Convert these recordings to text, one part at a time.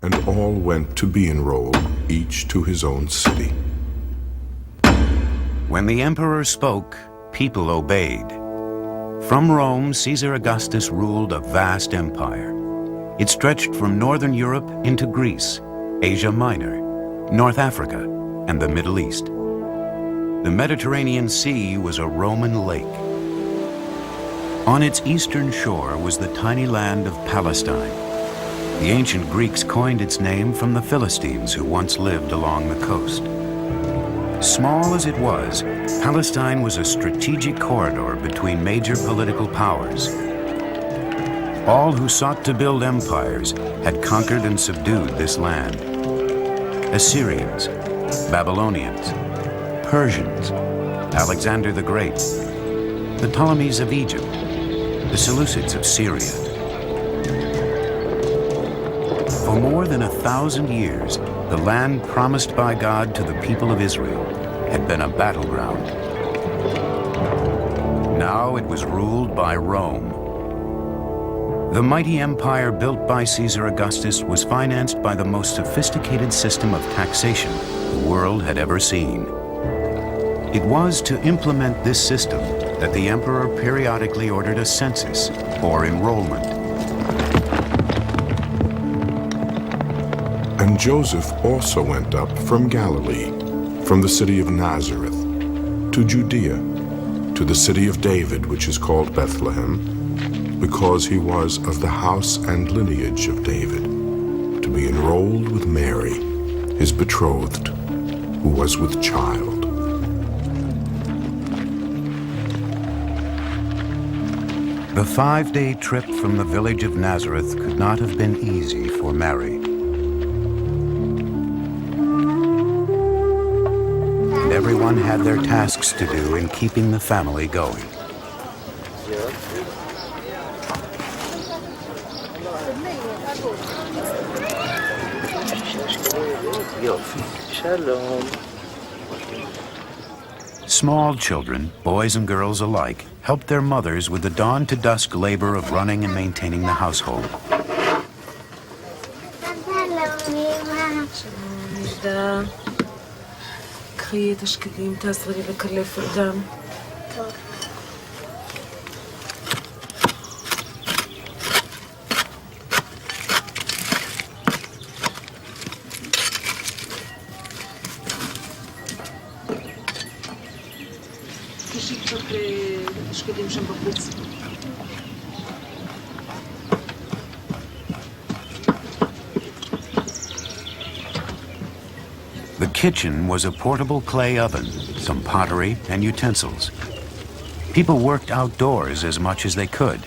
and all went to be enrolled, each to his own city. When the emperor spoke, people obeyed. From Rome, Caesar Augustus ruled a vast empire. It stretched from northern Europe into Greece, Asia Minor, North Africa, and the Middle East. The Mediterranean Sea was a Roman lake. On its eastern shore was the tiny land of Palestine. The ancient Greeks coined its name from the Philistines who once lived along the coast. Small as it was, Palestine was a strategic corridor between major political powers. All who sought to build empires had conquered and subdued this land. Assyrians, Babylonians, Persians, Alexander the Great, the Ptolemies of Egypt, the Seleucids of Syria. For more than 1,000 years, the land promised by God to the people of Israel had been a battleground. Now it was ruled by Rome. The mighty empire built by Caesar Augustus was financed by the most sophisticated system of taxation the world had ever seen. It was to implement this system that the emperor periodically ordered a census, or enrollment. And Joseph also went up from Galilee, from the city of Nazareth, to Judea, to the city of David, which is called Bethlehem, because he was of the house and lineage of David, to be enrolled with Mary, his betrothed, who was with child. The 5-day trip from the village of Nazareth could not have been easy for Mary. And everyone had their tasks to do in keeping the family going. Small children, boys and girls alike, helped their mothers with the dawn-to-dusk labor of running and maintaining the household. The kitchen was a portable clay oven, some pottery and utensils. People worked outdoors as much as they could.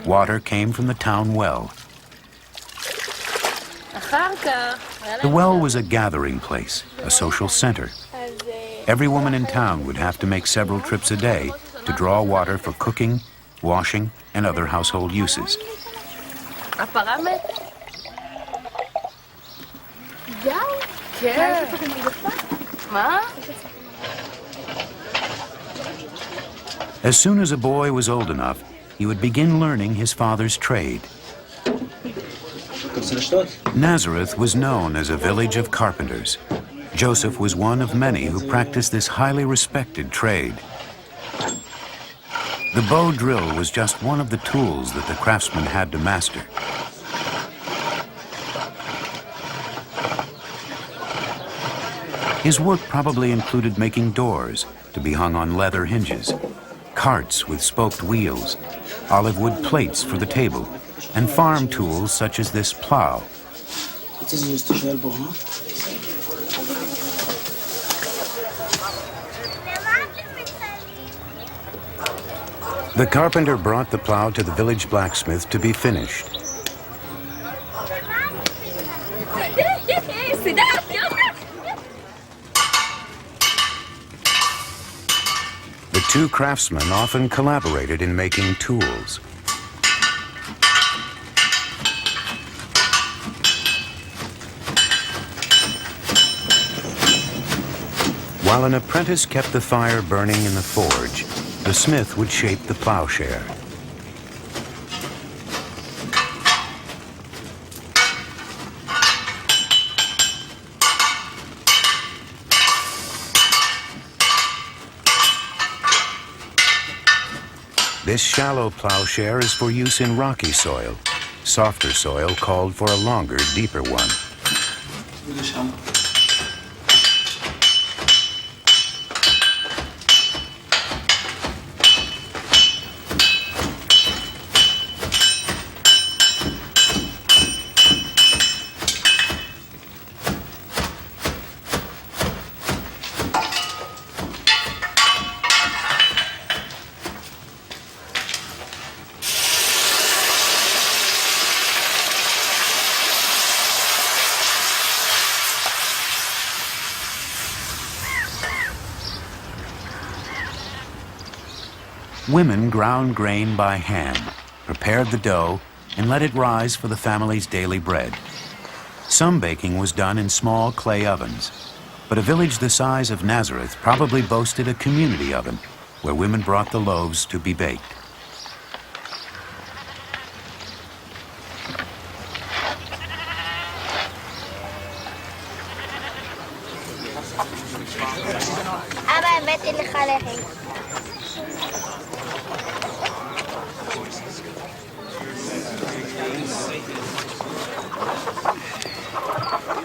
Water came from the town well. The well was a gathering place, a social center. Every woman in town would have to make several trips a day to draw water for cooking, washing, and other household uses. As soon as a boy was old enough, he would begin learning his father's trade. Nazareth was known as a village of carpenters. Joseph was one of many who practiced this highly respected trade. The bow drill was just one of the tools that the craftsman had to master. His work probably included making doors to be hung on leather hinges, carts with spoked wheels, olive wood plates for the table, and farm tools such as this plow. The carpenter brought the plow to the village blacksmith to be finished. The two craftsmen often collaborated in making tools. While an apprentice kept the fire burning in the forge, the smith would shape the plowshare. This shallow plowshare is for use in rocky soil. Softer soil called for a longer, deeper one. Women ground grain by hand, prepared the dough, and let it rise for the family's daily bread. Some baking was done in small clay ovens, but a village the size of Nazareth probably boasted a community oven where women brought the loaves to be baked.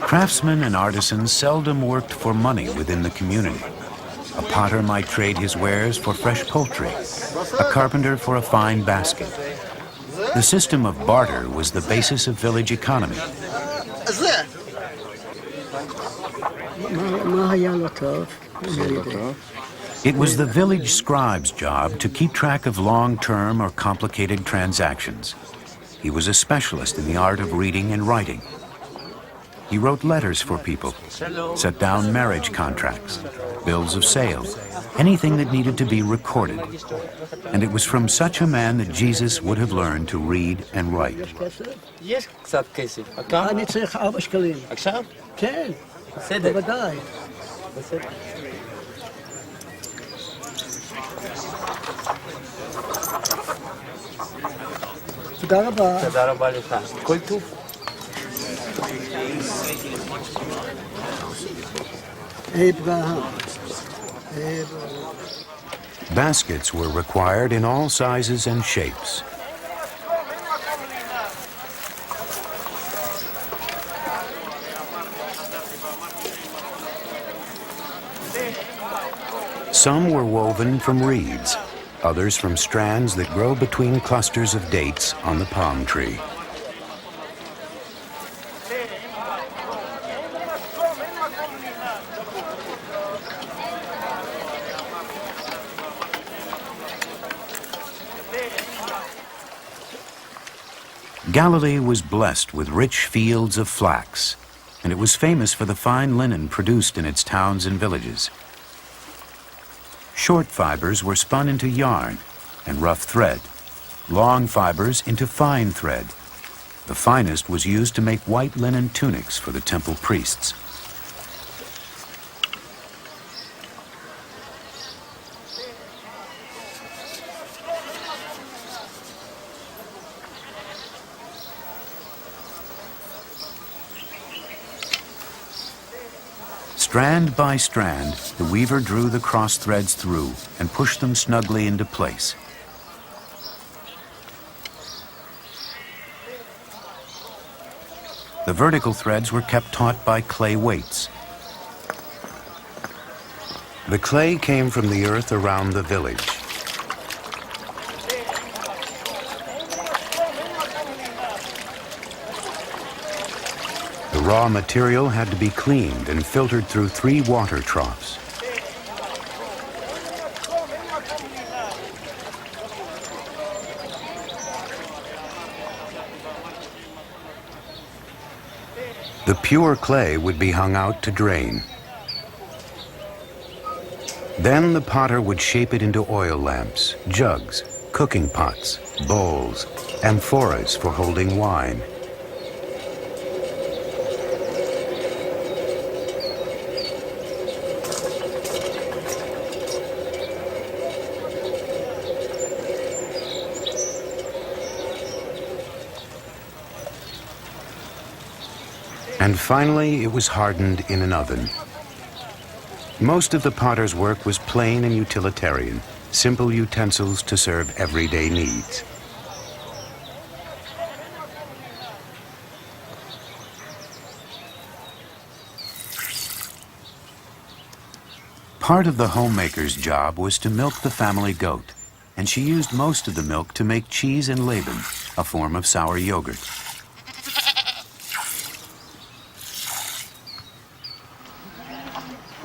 Craftsmen and artisans seldom worked for money within the community. A potter might trade his wares for fresh poultry, a carpenter for a fine basket. The system of barter was the basis of village economy. It was the village scribe's job to keep track of long-term or complicated transactions. He was a specialist in the art of reading and writing. He wrote letters for people, set down marriage contracts, bills of sale, anything that needed to be recorded. And it was from such a man that Jesus would have learned to read and write. יש קצת כסף. אני צריך 4 שקלים. עכשיו? כן. בסדר. בוודאי. בסדר. תודה רבה. תודה רבה לך. כל טוב. Abraham. Baskets were required in all sizes and shapes. Some were woven from reeds, others from strands that grow between clusters of dates on the palm tree. Galilee was blessed with rich fields of flax, and it was famous for the fine linen produced in its towns and villages. Short fibers were spun into yarn and rough thread, long fibers into fine thread. The finest was used to make white linen tunics for the temple priests. Strand by strand, the weaver drew the cross threads through and pushed them snugly into place. The vertical threads were kept taut by clay weights. The clay came from the earth around the village. The raw material had to be cleaned and filtered through 3 water troughs. The pure clay would be hung out to drain. Then the potter would shape it into oil lamps, jugs, cooking pots, bowls, amphoras for holding wine. And finally, it was hardened in an oven. Most of the potter's work was plain and utilitarian, simple utensils to serve everyday needs. Part of the homemaker's job was to milk the family goat, and she used most of the milk to make cheese and Laban, a form of sour yogurt.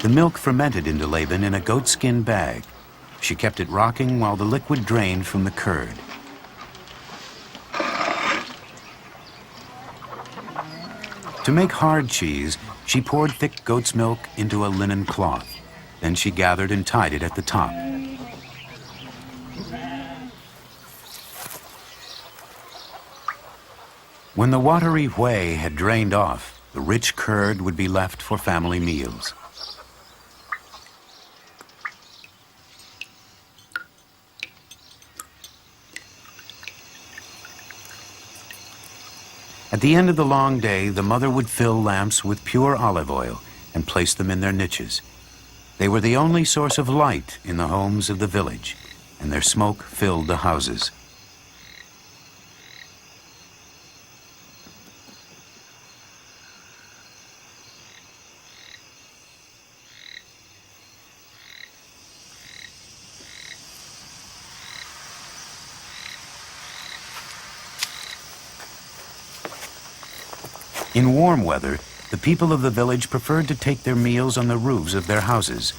The milk fermented into Laban in a goatskin bag. She kept it rocking while the liquid drained from the curd. To make hard cheese, she poured thick goat's milk into a linen cloth. Then she gathered and tied it at the top. When the watery whey had drained off, the rich curd would be left for family meals. At the end of the long day, the mother would fill lamps with pure olive oil and place them in their niches. They were the only source of light in the homes of the village, and their smoke filled the houses. In warm weather, the people of the village preferred to take their meals on the roofs of their houses.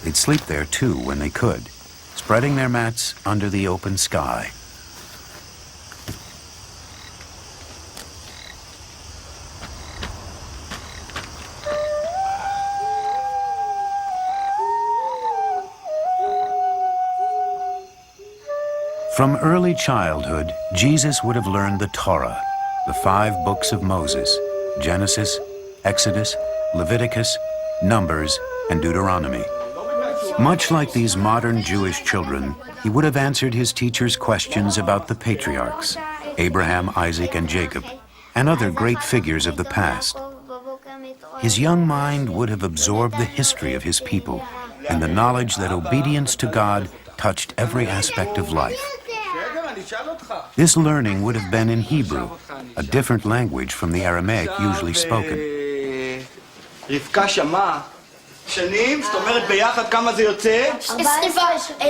They'd sleep there too when they could, spreading their mats under the open sky. From early childhood, Jesus would have learned the Torah, the 5 books of Moses: Genesis, Exodus, Leviticus, Numbers, and Deuteronomy. Much like these modern Jewish children, he would have answered his teacher's questions about the patriarchs, Abraham, Isaac, and Jacob, and other great figures of the past. His young mind would have absorbed the history of his people and the knowledge that obedience to God touched every aspect of life. This learning would have been in Hebrew, a different language from the Aramaic usually spoken. רבקה שמעה שנים, זאת אומרת ביחד כמה זה יוצא?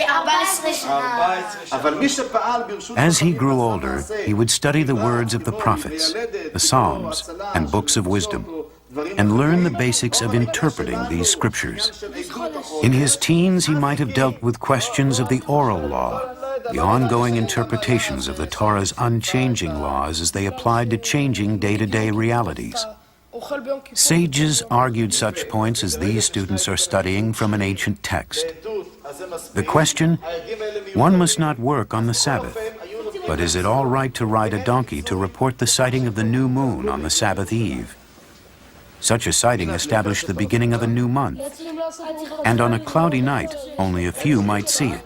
14 שנה. אבל מי שפעל ברשות... As he grew older, he would study the words of the prophets, the Psalms, and books of wisdom, and learn the basics of interpreting these scriptures. In his teens, he might have dealt with questions of the oral law, the ongoing interpretations of the Torah's unchanging laws as they applied to changing day-to-day realities. Sages argued such points as these students are studying from an ancient text. The question, one must not work on the Sabbath, but is it all right to ride a donkey to report the sighting of the new moon on the Sabbath eve? Such a sighting established the beginning of a new month, and on a cloudy night, only a few might see it.